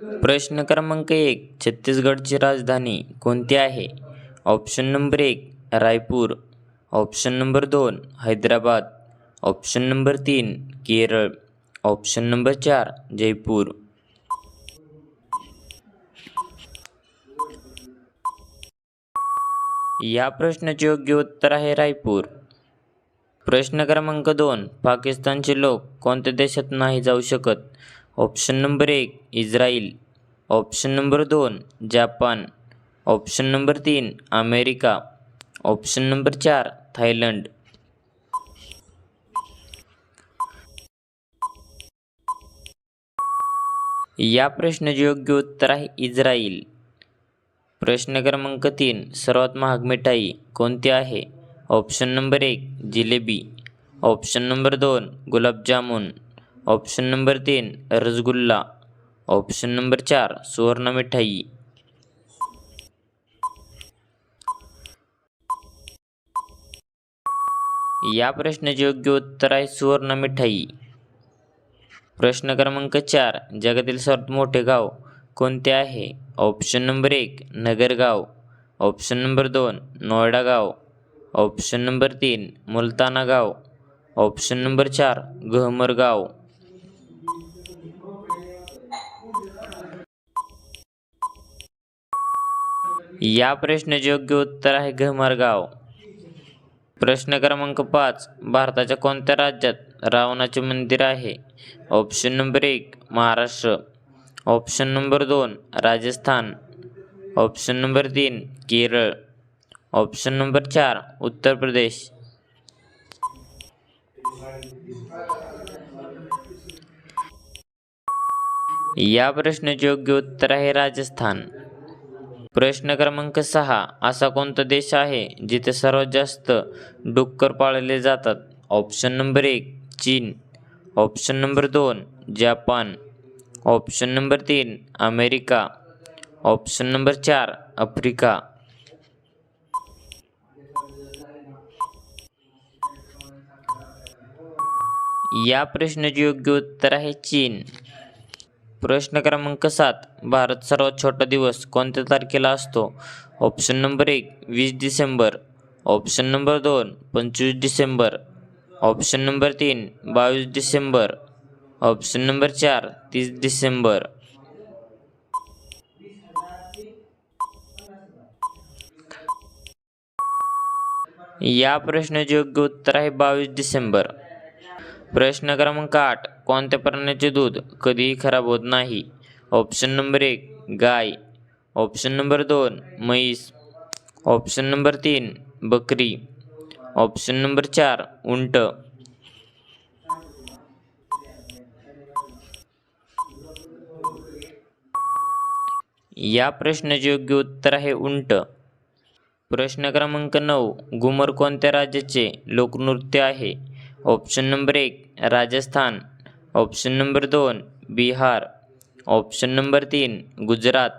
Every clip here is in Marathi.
प्रश्न क्रमांक 1. छत्तीसगडची राजधानी कोणती आहे? Option number 1 Raipur, option number 2 Hyderabad, option number 3 Kerala, option number 4 Jaipur. या प्रश्नाचे योग्य उत्तर आहे रायपूर. प्रश्न क्रमांक 2. पाकिस्तानचे लोक कोणत्या देशात नाही जाऊ शकत? Option number 1 Israel, option number 2 Japan, option number 3 America, option number 4 Thailand. या प्रश्नाचे योग्य उत्तर आहे इस्राईल. प्रश्न क्रमांक 3. सर्वात महाग मिठाई कोणती आहे? Option number 1 jalebi, option number 2 gulab jamun, option number 3 rasgulla, option number 4 सुवर्ण मिठाई. या प्रश्नाचे योग्य उत्तर आहे सुवर्ण मिठाई. प्रश्न क्रमांक 4. जगातील सर्वात मोठे गाव कोणते आहे? Option number 1 Nagargaon, option number 2 Noida गाव, ऑप्शन नंबर 3 मुल्ताना गाव, ऑप्शन नंबर 4 गहमर गाव. या प्रश्नाचे योग्य उत्तर आहे गहमर गाव. प्रश्न क्रमांक 5. भारताच्या कोणत्या राज्यात रावणाचे मंदिर आहे? Option number 1 Maharashtra, option number 2 Rajasthan, option number 3 Kerala, option number 4 Uttar Pradesh. या प्रश्नाचे योग्य उत्तर आहे राजस्थान. प्रश्न क्रमांक 6. असा कोणता देश आहे जिथे सर्वात जास्त डुक्कर पाळले जातात? ऑप्शन नंबर 1 चीन, option number 2 Japan, option number 3 America, option number 4 Africa. या प्रश्नाचे योग्य उत्तर आहे चीन. प्रश्न क्रमांक 7. भारत सर्वात छोटा दिवस कोणत्या तारखेला असतो? Option number 1 20 December, option number 2 25 December, option number 3 22 December, option number 4 30 December. या प्रश्नाचे योग्य उत्तर आहे 22 डिसेंबर. प्रश्न क्रमांक 8. कोणत्या प्राण्याचे दूध कधीही खराब होत नाही? ऑप्शन नंबर 1 गाय, ऑप्शन नंबर 2 म्हैस, ऑप्शन नंबर 3 बकरी, ऑप्शन नंबर 4 उंट. या प्रश्नाचे योग्य उत्तर आहे उंट. प्रश्न क्रमांक 9. घुमर कोणत्या राज्याचे लोकनृत्य आहे? Option number 1 Rajasthan, option number 2 Bihar, option number 3 Gujarat,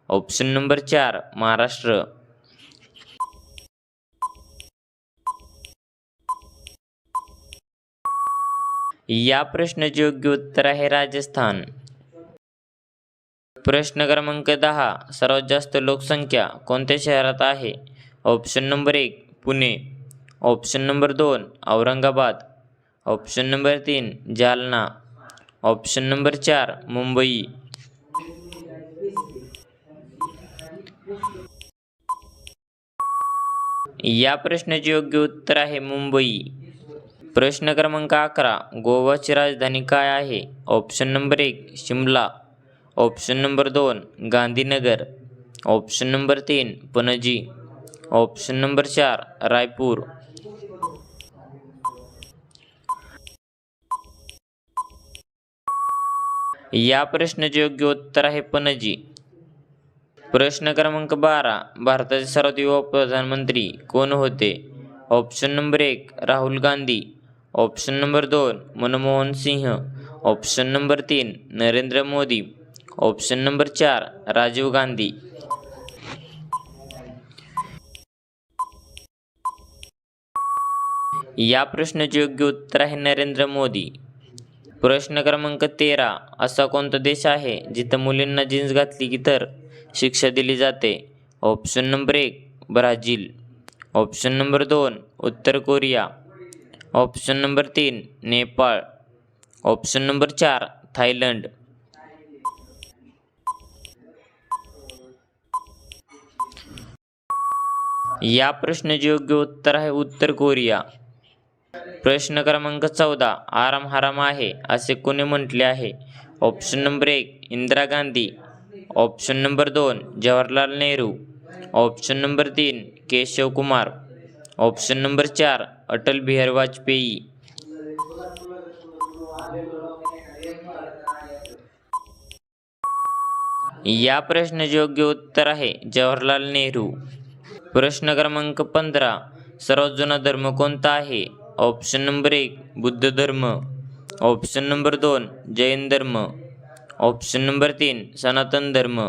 option number 4 Maharashtra. या प्रश्नाचे योग्य उत्तर आहे राजस्थान. प्रश्न क्रमांक 10. सर्वात जास्त लोकसंख्या कोणत्या शहरात आहे? Option number 1 Pune, option number 2 Aurangabad, option number 3 Jalna, option number 4 Mumbai. या प्रश्नाचे योग्य उत्तर आहे मुंबई. प्रश्न क्रमांक 11. गोवाची राजधानी काय आहे? Option number 1 Shimla, option number 2 Gandhinagar, option number 3 Panaji, option number 4 Raipur. या प्रश्नाचे योग्य उत्तर आहे पणजी. प्रश्न क्रमांक 12. भारताचे सर्वात युवा प्रधानमंत्री कोण होते? Option number 1 Rahul Gandhi, option number 2 Manmohan Singh, option number 3 Narendra Modi, option number 4 Rajiv Gandhi. या प्रश्नाचे योग्य उत्तर आहे नरेंद्र मोदी. प्रश्न क्रमांक 13 असा कोणता देश आहे जिथं मुलींना जीन्स घातली की तर शिक्षा दिली जाते? Option number 1 Brazil, option number 2 उत्तर Korea, option number 3 Nepal, option number 4 Thailand. या प्रश्नाचे योग्य उत्तर आहे उत्तर कोरिया. प्रश्न क्रमांक 14 आराम हराम आहे असे कोणी म्हटले आहे? Option number 1 Indira Gandhi, option number 2 Jawaharlal Nehru, option number 3 Keshav Kumar, option number 4 Atal Bihari Vajpayee. या प्रश्नाचे योग्य उत्तर आहे जवाहरलाल नेहरू. प्रश्न क्रमांक 15 सर्वात जुना धर्म कोणता आहे? ऑप्शन नंबर 1 बुद्ध धर्म, ऑप्शन नंबर 2 जैन धर्म, ऑप्शन नंबर 3 सनातन धर्म,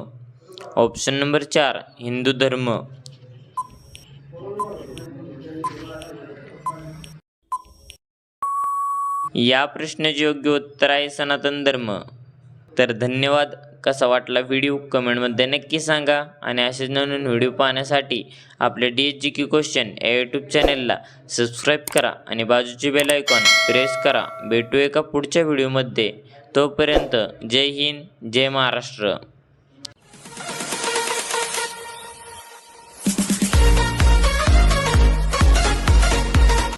ऑप्शन नंबर 4 हिंदू धर्म. या प्रश्नाचे योग्य उत्तर आहे सनातन धर्म. तर धन्यवाद. कसा वाटला व्हिडिओ कमेंटमध्ये नक्की सांगा आणि असेच नवीन व्हिडिओ पाहण्यासाठी आपल्या DSGK क्वेश्चन या यूट्यूब चॅनलला सबस्क्राईब करा आणि बाजूचे बेल आयकॉन प्रेस करा. भेटू एका पुढच्या व्हिडिओमध्ये. तोपर्यंत जय हिंद, जय महाराष्ट्र.